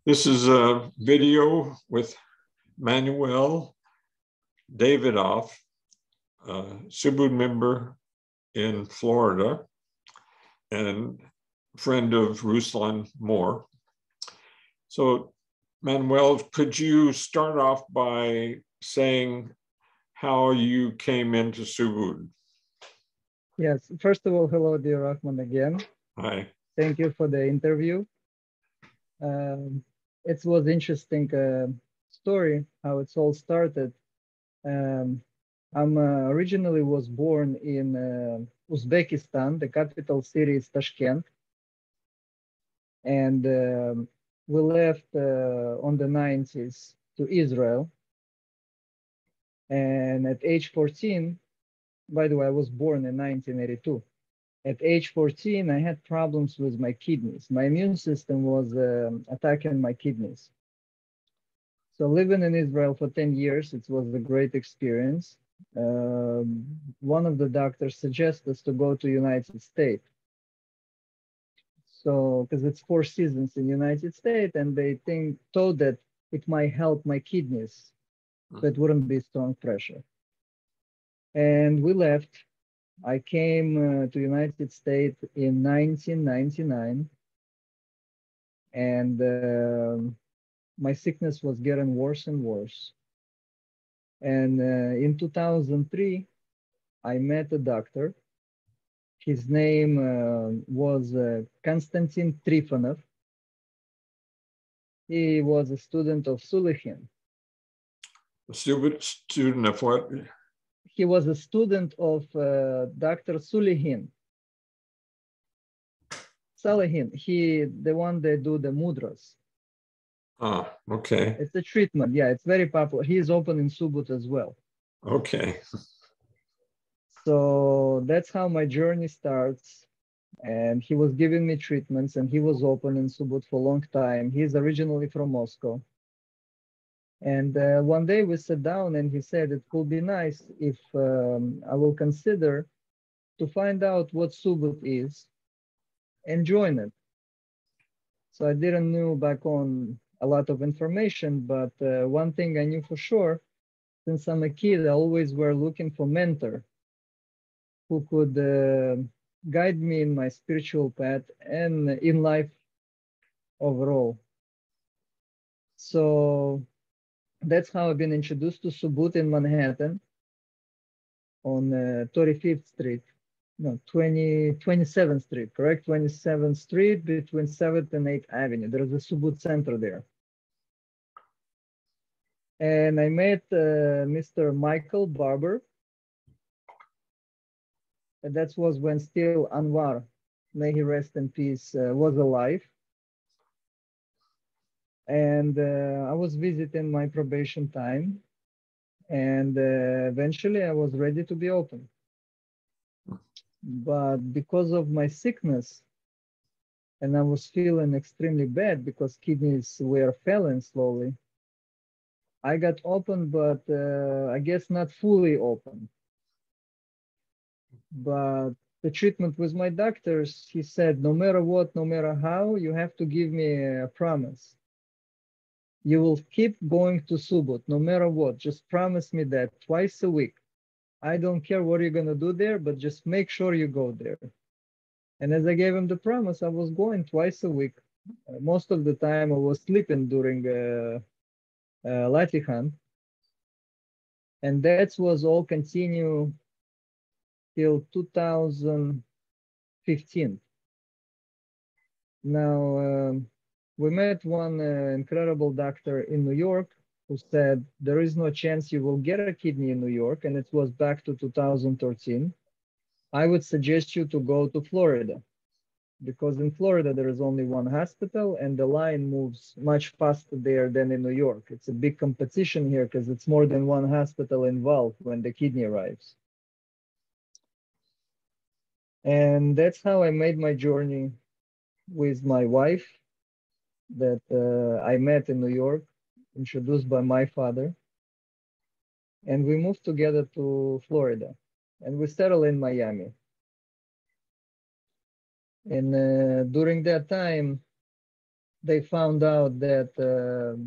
This is a video with Manuel Davidov, a Subud member in Florida and friend of Ruslan Moore. So, Manuel, could you start off by saying how you came into Subud? Yes, first of all, hello, dear Rahman again. Hi. Thank you for the interview. It was interesting story how it's all started. I'm originally was born in Uzbekistan. The capital city is Tashkent, and we left on the 90s to Israel. And at age 14, by the way, I was born in 1982. At age 14, I had problems with my kidneys. My immune system was attacking my kidneys. So living in Israel for 10 years, it was a great experience. One of the doctors suggested us to go to United States. So, because it's 4 seasons in United States, and they thought that it might help my kidneys, so it wouldn't be strong pressure. And we left. I came to United States in 1999, and my sickness was getting worse and worse. And in 2003, I met a doctor. His name was Konstantin Trifonov. He was a student of Sulikhin. A student of what? He was a student of Dr. Sulikhin. Salihin, the one that do the mudras. Ah, okay. It's a treatment. Yeah, it's very popular. He is open in Subud as well. Okay. So that's how my journey starts. And he was giving me treatments, and he was open in Subud for a long time. He's originally from Moscow. And one day we sat down, and he said, it would be nice if I will consider to find out what Subud is and join it. So I didn't know back on a lot of information, but one thing I knew for sure, since I'm a kid, I always were looking for mentor who could guide me in my spiritual path and in life overall. So that's how I've been introduced to Subud in Manhattan on 35th Street. No, 27th Street, correct? 27th Street between 7th and 8th Avenue. There's a Subud Center there. And I met Mr. Michael Barber. And that was when still Anwar, may he rest in peace, was alive. And I was visiting my probation time. And eventually I was ready to be open. But because of my sickness, and I was feeling extremely bad because kidneys were failing slowly, I got open, but I guess not fully open. But the treatment with my doctors, he said, no matter what, no matter how, you have to give me a promise. You will keep going to Subud, no matter what. Just promise me that twice a week. I don't care what you're going to do there, but just make sure you go there. And as I gave him the promise, I was going twice a week. Most of the time, I was sleeping during Latihan. And that was all continue till 2015. Now, we met one incredible doctor in New York who said, there is no chance you will get a kidney in New York, and it was back to 2013. I would suggest you to go to Florida, because in Florida, there is only one hospital, and the line moves much faster there than in New York. It's a big competition here because it's more than one hospital involved when the kidney arrives. And that's how I made my journey with my wife that I met in New York, introduced by my father. And we moved together to Florida, and we settled in Miami. And during that time, they found out that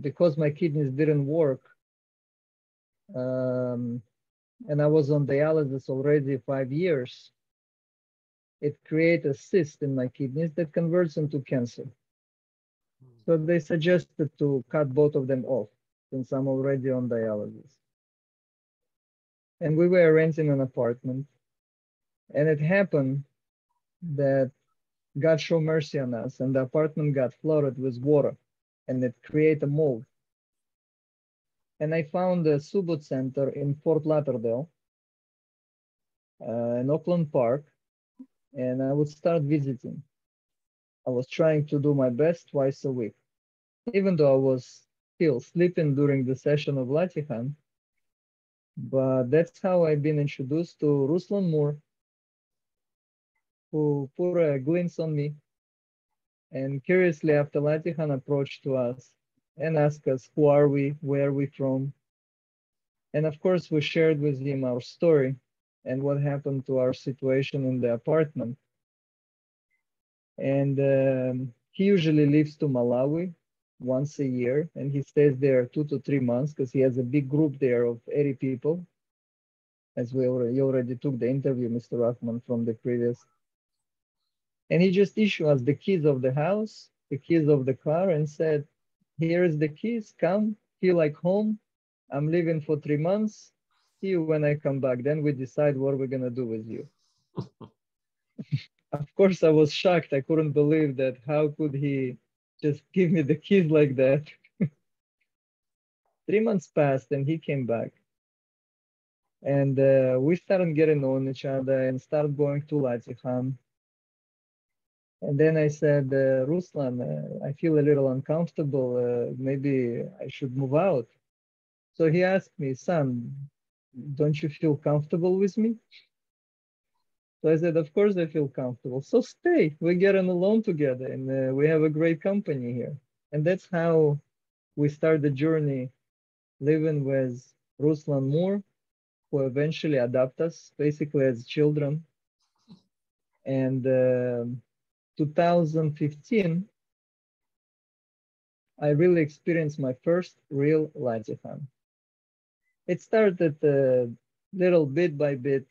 because my kidneys didn't work, um, and I was on dialysis already 5 years, it created a cyst in my kidneys that converts into cancer. So they suggested to cut both of them off since I'm already on dialysis. And we were renting an apartment. And it happened that God showed mercy on us, and the apartment got flooded with water, and it created a mold. And I found a Subud Center in Fort Lauderdale, in Oakland Park, and I would start visiting. I was trying to do my best twice a week, even though I was still sleeping during the session of Latihan. But that's how I've been introduced to Ruslan Moore, who put a glimpse on me. And curiously, after Latihan approached to us and asked us, who are we, where are we from? And of course, we shared with him our story and what happened to our situation in the apartment. And he usually leaves to Malawi once a year, and he stays there 2 to 3 months because he has a big group there of 80 people. As we already took the interview, Mr. Rahman, from the previous. And he just issued us the keys of the house, the keys of the car, and said, here is the keys, come, feel like home. I'm leaving for 3 months. See you when I come back. Then we decide what we're going to do with you. Of course, I was shocked. I couldn't believe that. How could he just give me the keys like that? 3 months passed and he came back. And we started getting on each other and started going to Latihan. And then I said, Ruslan, I feel a little uncomfortable. Maybe I should move out. So he asked me, son, don't you feel comfortable with me? So I said, of course I feel comfortable. So stay, we're getting along together and we have a great company here. And that's how we start the journey living with Ruslan Moore, who eventually adopt us basically as children. And 2015, I really experienced my first real Latihan. It started little bit by bit.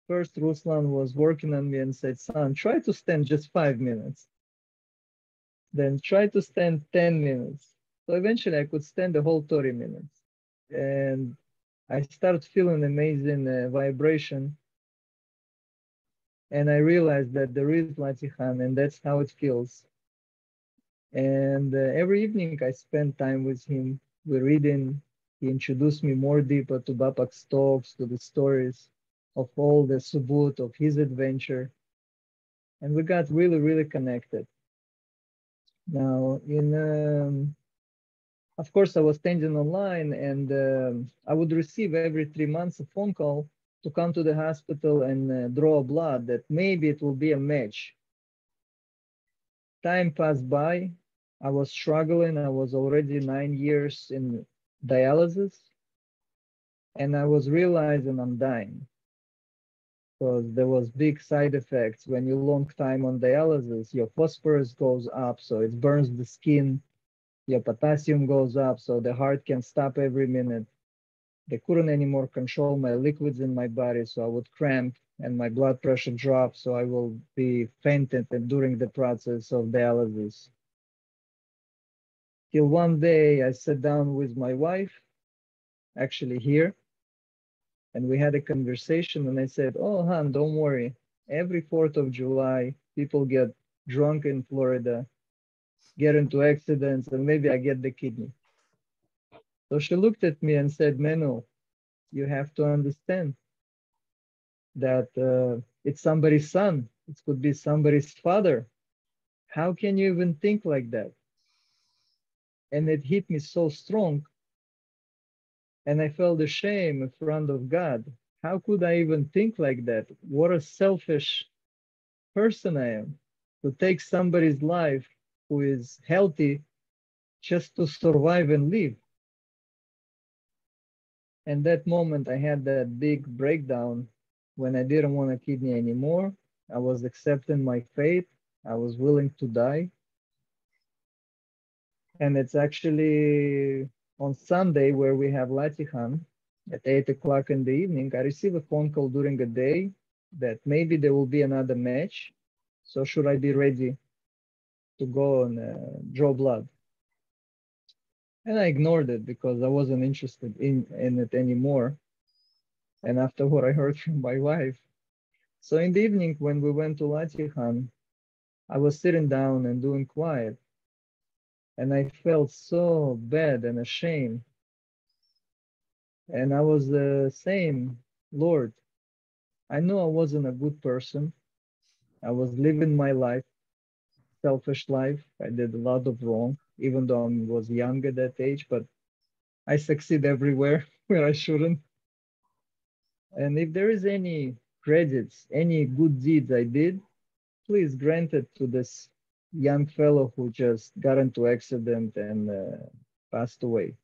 First, Ruslan was working on me and said, son, try to stand just 5 minutes. Then try to stand 10 minutes. So eventually I could stand the whole 30 minutes. And I started feeling amazing vibration. And I realized that there is Latihan and that's how it feels. And every evening I spend time with him. We're reading. He introduced me more deeper to Bapak's talks, to the stories of all the Subud, of his adventure. And we got really, really connected. Now, of course, I was standing online and I would receive every 3 months a phone call to come to the hospital and draw blood that maybe it will be a match. Time passed by. I was struggling. I was already 9 years in dialysis. And I was realizing I'm dying because there was big side effects. When you long time on dialysis, your phosphorus goes up, so it burns the skin. Your potassium goes up, so the heart can stop every minute. They couldn't anymore control my liquids in my body, so I would cramp and my blood pressure drop, so I will be fainted during the process of dialysis. Till one day I sat down with my wife, actually here, and we had a conversation and I said, oh, hon, don't worry. Every 4th of July, people get drunk in Florida, get into accidents, and maybe I get the kidney. So she looked at me and said, Manu, you have to understand that it's somebody's son. It could be somebody's father. How can you even think like that? And it hit me so strong. And I felt ashamed in front of God. How could I even think like that? What a selfish person I am to take somebody's life who is healthy just to survive and live. And that moment I had that big breakdown when I didn't want a kidney anymore. I was accepting my fate. I was willing to die. And it's actually on Sunday where we have Latihan at 8 o'clock in the evening. I receive a phone call during the day that maybe there will be another match. So should I be ready to go and draw blood? And I ignored it because I wasn't interested in it anymore. And after what I heard from my wife. So in the evening when we went to Latihan, I was sitting down and doing quiet. And I felt so bad and ashamed. And I was saying, Lord, I know I wasn't a good person. I was living my life, selfish life. I did a lot of wrong, even though I was young at that age, but I succeed everywhere where I shouldn't. And if there is any credits, any good deeds I did, please grant it to this young fellow who just got into accident and passed away.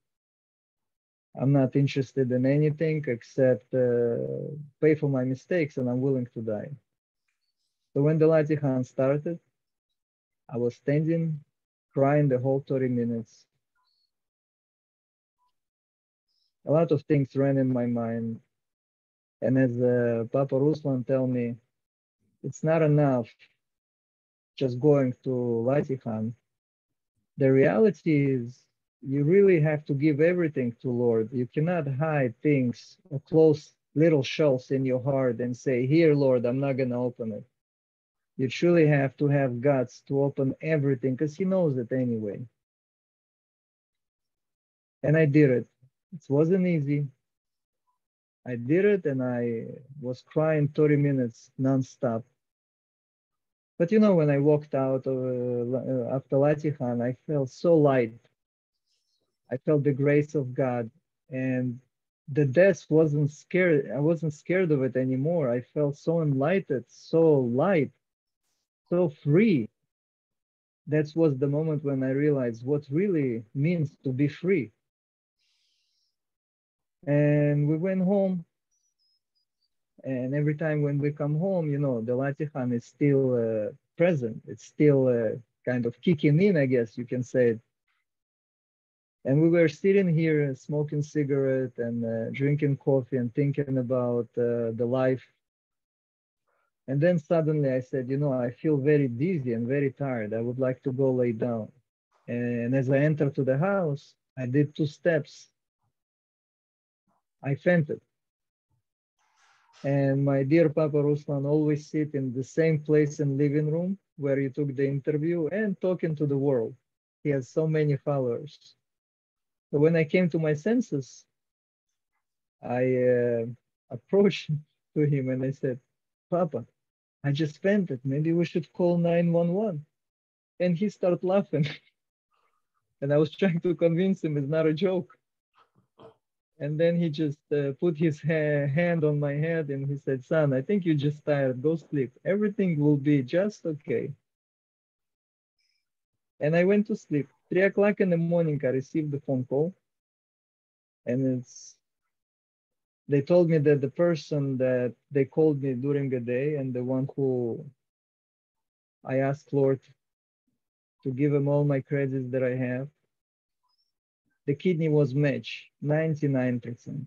I'm not interested in anything except pay for my mistakes, and I'm willing to die. So when the Latihan started, I was standing, crying the whole 30 minutes. A lot of things ran in my mind. And as Papa Ruslan tell me, it's not enough just going to Latihan. The reality is you really have to give everything to Lord. You cannot hide things or close little shelves in your heart and say, here, Lord, I'm not going to open it. You truly have to have guts to open everything because he knows it anyway. And I did it. It wasn't easy. I did it and I was crying 30 minutes nonstop. But you know, when I walked out after Latihan, I felt so light. I felt the grace of God, and the death wasn't scared. I wasn't scared of it anymore. I felt so enlightened, so light, so free. That was the moment when I realized what really means to be free. And we went home. And every time when we come home, you know, the Latihan is still present. It's still kind of kicking in, I guess you can say. And we were sitting here smoking cigarette and drinking coffee and thinking about the life. And then suddenly I said, you know, I feel very dizzy and very tired. I would like to go lay down. And as I entered to the house, I did 2 steps. I fainted. And my dear Papa Ruslan always sit in the same place in living room where you took the interview and talking to the world. He has so many followers. So when I came to my senses, I approached to him and I said, Papa, I just fainted. Maybe we should call 911. And he started laughing. And I was trying to convince him it's not a joke. And then he just put his hand on my head and he said, son, I think you're just tired. Go sleep. Everything will be just okay. And I went to sleep. 3 o'clock in the morning, I received the phone call. And they told me that the person that they called me during the day and the one who I asked Lord to give him all my credits that I have, the kidney was matched, 99%.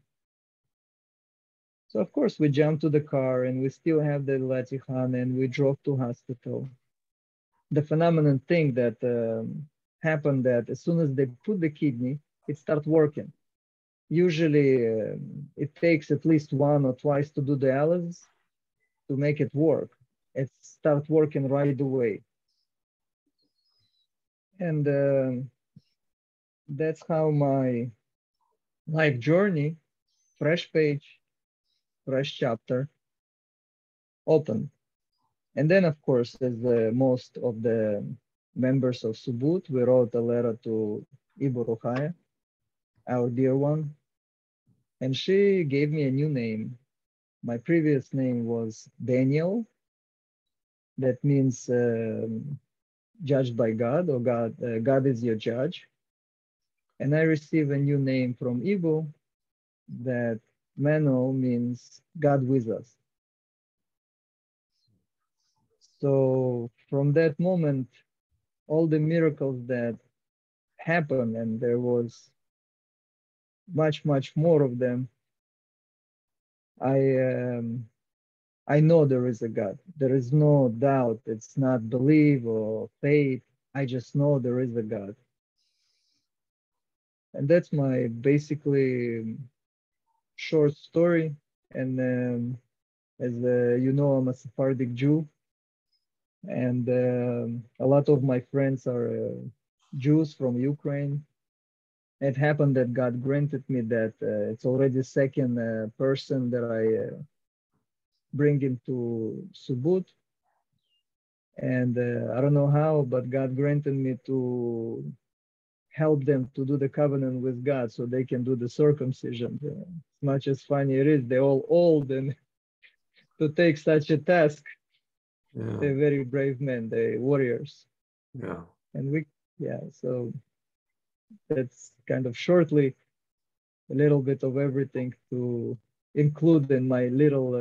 So of course we jumped to the car and we still have the Latihan and we drove to hospital. The phenomenal thing that happened that as soon as they put the kidney, it starts working. Usually it takes at least 1 or 2 to do dialysis to make it work. It starts working right away. And that's how my life journey, fresh page, fresh chapter, opened. And then, of course, as most of the members of Subud, we wrote a letter to Ibu Ruhaya, our dear one, and she gave me a new name. My previous name was Daniel. That means judged by God, or God is your judge. And I received a new name from Ibu that Manuel means God with us. So from that moment, all the miracles that happened, and there was much, much more of them, I I know there is a God. There is no doubt. It's not belief or faith. I just know there is a God. And that's my basically short story. And as you know, I'm a Sephardic Jew, and a lot of my friends are Jews from Ukraine. It happened that God granted me that it's already second person that I bring into Subud. And I don't know how, but God granted me to help them to do the covenant with God so they can do the circumcision. As much as funny it is, they're all old, and to take such a task, Yeah. they're very brave men, they're warriors. Yeah. And yeah, so that's kind of shortly a little bit of everything to include in my little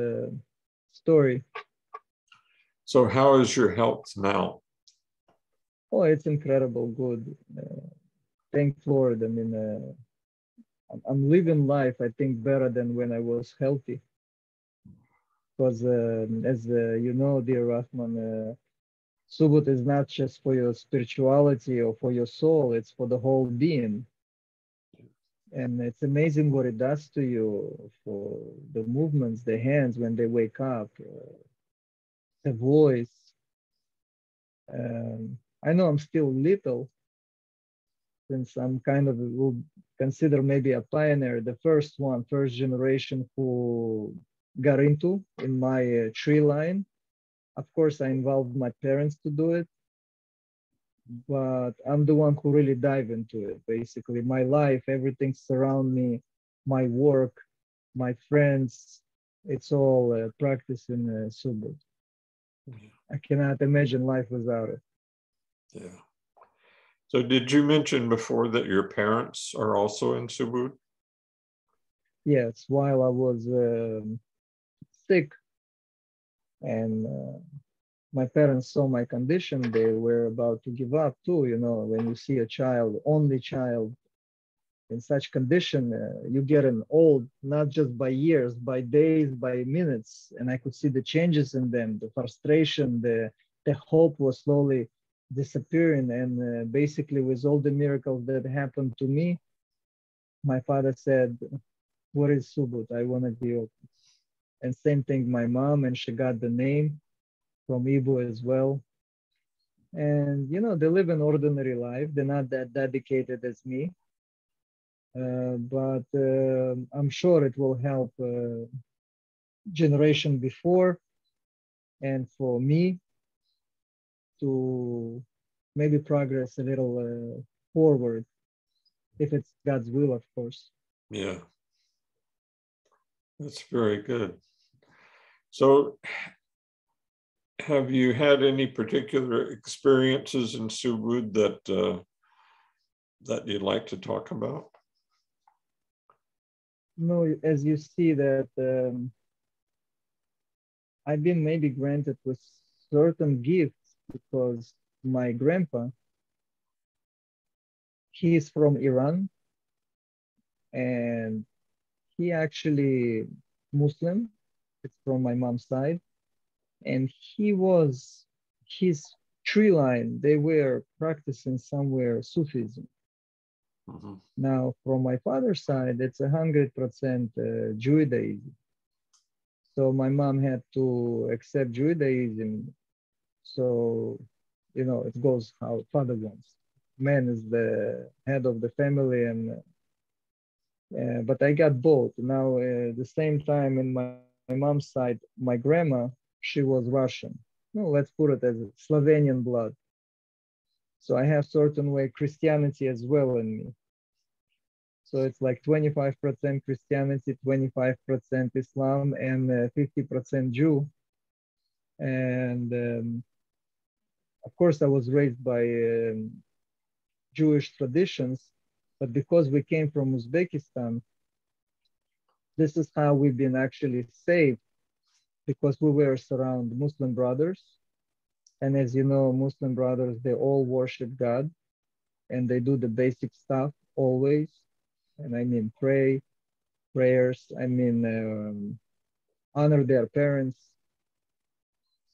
story. So how is your health now? Oh, it's incredible, good. Thank Lord. I mean, I'm living life, I think, better than when I was healthy. Because as you know, dear Rahman, Subud is not just for your spirituality or for your soul, it's for the whole being. And it's amazing what it does to you, for the movements, the hands when they wake up, the voice. I know I'm still little, since I'm kind of will consider maybe a pioneer, the first one, first generation who got into in my tree line. Of course, I involved my parents to do it, but I'm the one who really dive into it. Basically, my life, everything surround me, my work, my friends, it's all practice in Subud. I cannot imagine life without it. Yeah. So did you mention before that your parents are also in Subud? Yes, while I was sick and my parents saw my condition, they were about to give up too. You know, when you see a child, only child in such condition, you get an old, not just by years, by days, by minutes. And I could see the changes in them, the frustration, the hope was slowly disappearing. And basically, with all the miracles that happened to me, my father said, "What is Subud? I want to be open." And same thing, my mom, and she got the name from Ibu as well. And you know, they live an ordinary life. They're not that dedicated as me, but I'm sure it will help generation before and for me to maybe progress a little forward, if it's God's will, of course. Yeah, that's very good. So have you had any particular experiences in Subud that you'd like to talk about? No, as you see that I've been maybe granted with certain gifts because my grandpa, he is from Iran, and he actually Muslim. It's from my mom's side, and he was his tree line. They were practicing somewhere Sufism. Mm-hmm. Now, from my father's side, it's 100% Judaism. So my mom had to accept Judaism. So, you know, it goes how father wants. Man is the head of the family, and but I got both. Now, the same time in my mom's side, my grandma, she was Russian. No, let's put it as Slovenian blood. So I have certain way Christianity as well in me. So it's like 25% Christianity, 25% Islam, and 50% Jew. And of course, I was raised by Jewish traditions, but because we came from Uzbekistan, this is how we've been actually saved, because we were surrounded Muslim brothers. And as you know, Muslim brothers, they all worship God. and they do the basic stuff always. And I mean, prayers, I mean, honor their parents.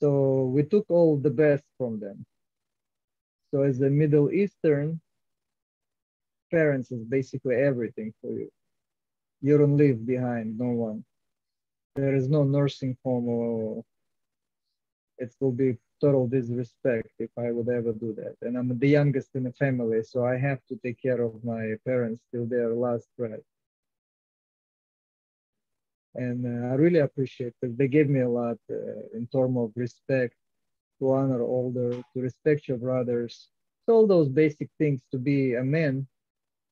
So we took all the best from them. So as a Middle Eastern, parents is basically everything for you. You don't leave behind no one. There is no nursing home, or it will be total disrespect if I would ever do that. And I'm the youngest in the family, so I have to take care of my parents till their last breath. And I really appreciate that they gave me a lot in terms of respect, to honor older, to respect your brothers. So all those basic things to be a man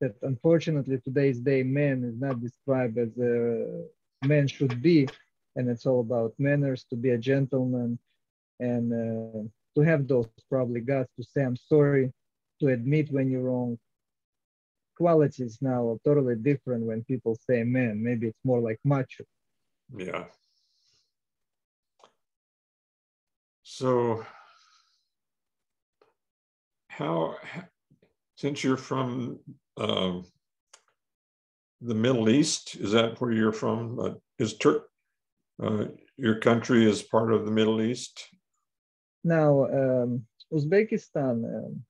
that unfortunately today's day man is not described as a man should be. And it's all about manners, to be a gentleman, and to have those probably guts to say I'm sorry, to admit when you're wrong. Qualities now are totally different when people say man. Maybe it's more like macho. Yeah. So how, since you're from the Middle East, is that where you're from? Is your country is part of the Middle East? Now, Uzbekistan,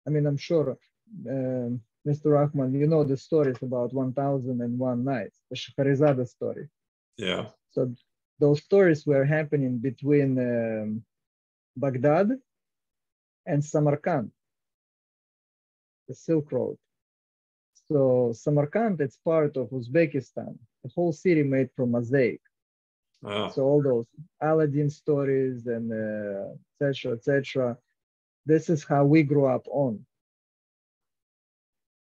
I mean, I'm sure, Mr. Rahman, you know the stories about 1001 Nights, the Shahrazada story. Yeah. So those stories were happening between Baghdad and Samarkand, the Silk Road. So Samarkand, it's part of Uzbekistan, the whole city made from mosaic. So all those Aladdin stories and etc., etc. This is how we grew up on.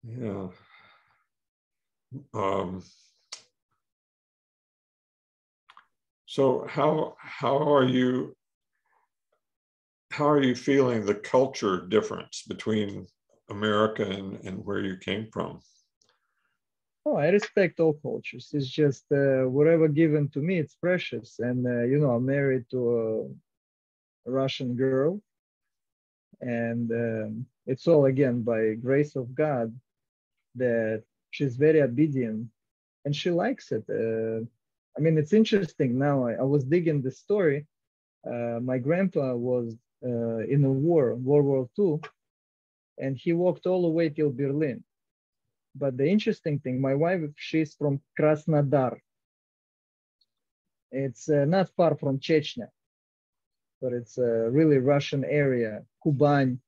Yeah. So how are you feeling the culture difference between America and where you came from? Oh, I respect all cultures. It's just whatever given to me, it's precious. And you know, I'm married to a Russian girl, and it's all again by grace of God that she's very obedient and she likes it. I mean, it's interesting now. I was digging the story. My grandpa was in a war, World War II, and he walked all the way till Berlin. But the interesting thing, my wife, she's from Krasnodar. It's not far from Chechnya, but it's a really Russian area, Kuban.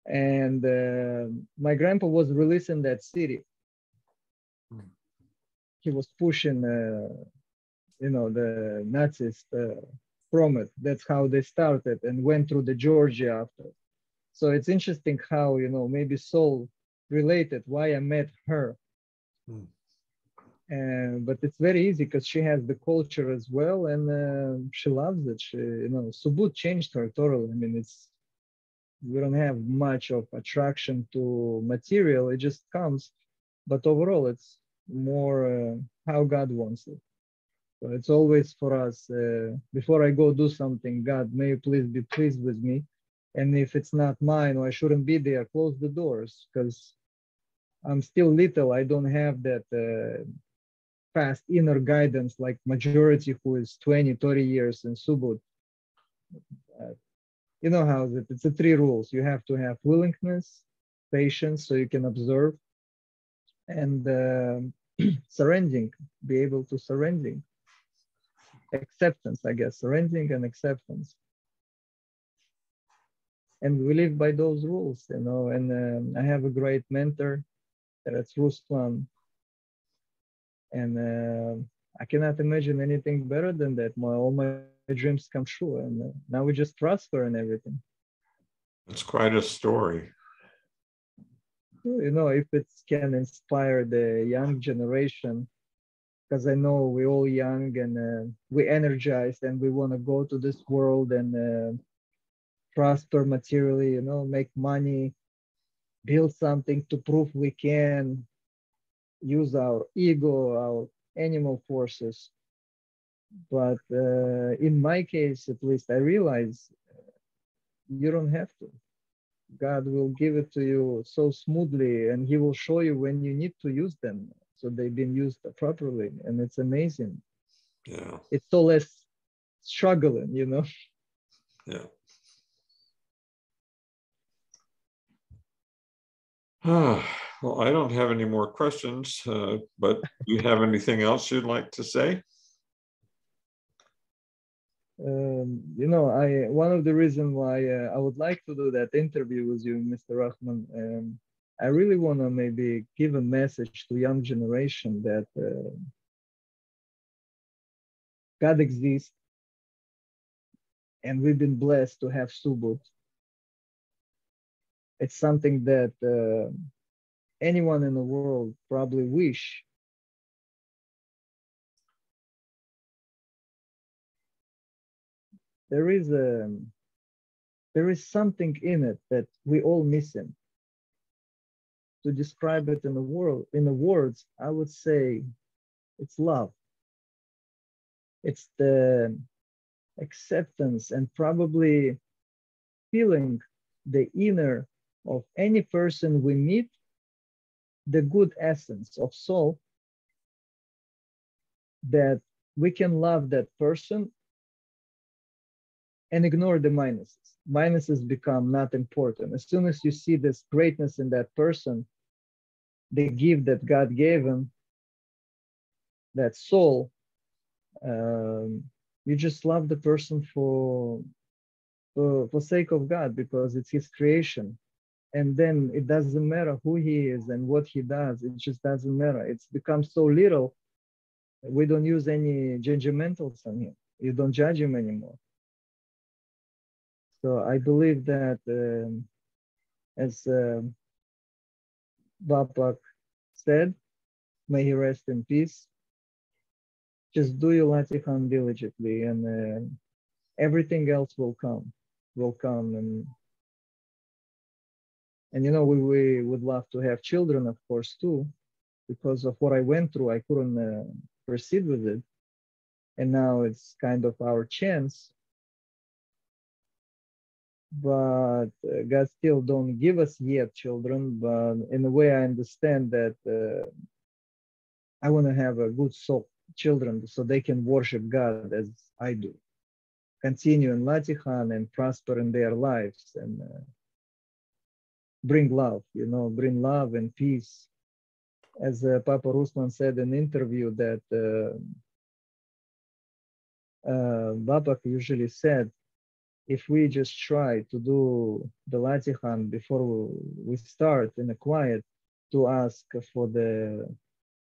And my grandpa was released in that city. He was pushing, you know, the Nazis from it. That's how they started and went through the Georgia after. So it's interesting how, you know, maybe soul related why I met her. But it's very easy because she has the culture as well, and she loves it. She, you know, Subud changed her totally. I mean, we don't have much of attraction to material. It just comes, but overall, it's more how God wants it. So it's always for us. Before I go do something, God, may you please be pleased with me. And if it's not mine or I shouldn't be there, close the doors because I'm still little. I don't have that fast inner guidance like majority who is 20, 30 years in Subud. You know how is it? It's the 3 rules. You have to have willingness, patience, so you can observe, and surrendering, be able to surrendering. Acceptance, I guess, surrendering and acceptance. And we live by those rules, you know, and I have a great mentor, that's Ruslan. And I cannot imagine anything better than that. All my dreams come true, and now we just prosper and everything. It's quite a story. You know, if it can inspire the young generation, because I know we're all young and we energized and we want to go to this world and prosper materially, you know, make money, build something to prove we can, use our ego, our animal forces. But in my case, at least, I realize you don't have to. God will give it to you so smoothly, and He will show you when you need to use them. So they've been used properly, and it's amazing. Yeah. It's so less struggling, you know. Yeah. Well, I don't have any more questions, but do you have anything else you'd like to say? You know, one of the reasons why I would like to do that interview with you, Mr. Rahman, I really want to maybe give a message to young generation that God exists, and we've been blessed to have Subud. It's something that anyone in the world probably wish. There is something in it that we all missing. To describe it in the words, I would say it's love. It's the acceptance and probably feeling the inner of any person we meet, the good essence of soul, that we can love that person and ignore the minuses. Minuses become not important. As soon as you see this greatness in that person, the gift that God gave him, that soul, you just love the person for sake of God, because it's His creation. And then it doesn't matter who he is and what he does. It just doesn't matter. It's become so little. We don't use any judgmentals on him. You don't judge him anymore. So I believe that as Bapak said, may he rest in peace. Just do your Latihan diligently, and everything else will come. And you know, we would love to have children, of course, too. Because of what I went through, I couldn't proceed with it. And now it's kind of our chance. But God still don't give us yet children. But in a way, I understand that I want to have a good soul children so they can worship God as I do. Continue in Latihan and prosper in their lives and bring love, you know, bring love and peace. As Papa Ruslan said in an interview that Babak usually said, if we just try to do the Latihan before we start in a quiet, to ask for the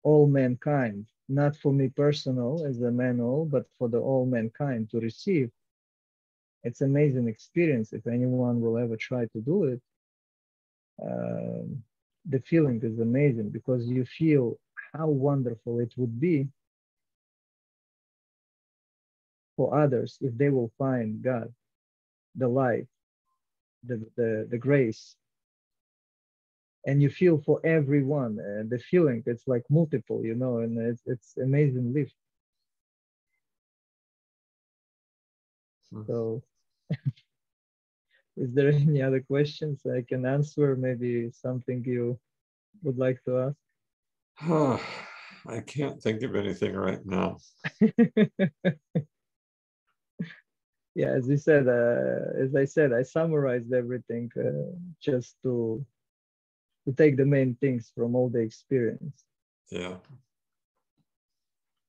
all mankind, not for me personal as a manual, but for the all mankind to receive, it's amazing experience. If anyone will ever try to do it, the feeling is amazing, because you feel how wonderful it would be for others if they will find God, the light, the grace, and you feel for everyone. The feeling, it's like multiple, you know, and it's amazing lift. So is there any other questions I can answer? Maybe something you would like to ask? I can't think of anything right now. Yeah, as I said, I summarized everything just to take the main things from all the experience. Yeah.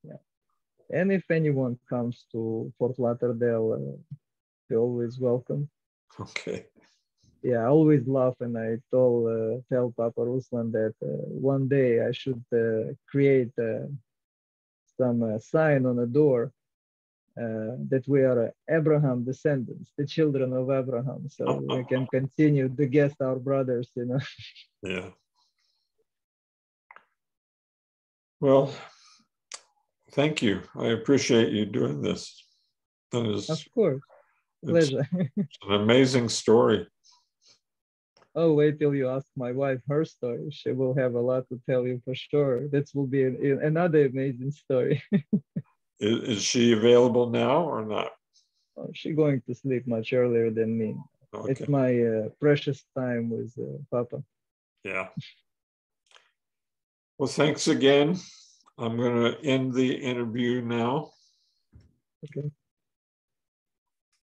Yeah. And if anyone comes to Fort Lauderdale, they're always welcome. Okay. Yeah, I always laugh, and I tell Papa Ruslan that one day I should create some sign on a door that we are Abraham descendants, the children of Abraham, so we can continue to guest our brothers, you know. Yeah. Well, thank you. I appreciate you doing this. Of course, pleasure. It's an amazing story. Oh, wait till you ask my wife her story. She will have a lot to tell you for sure. That will be another amazing story. Is she available now or not? She's going to sleep much earlier than me. It's Okay. my precious time with Papa. Yeah. Well, thanks again. I'm going to end the interview now. Okay.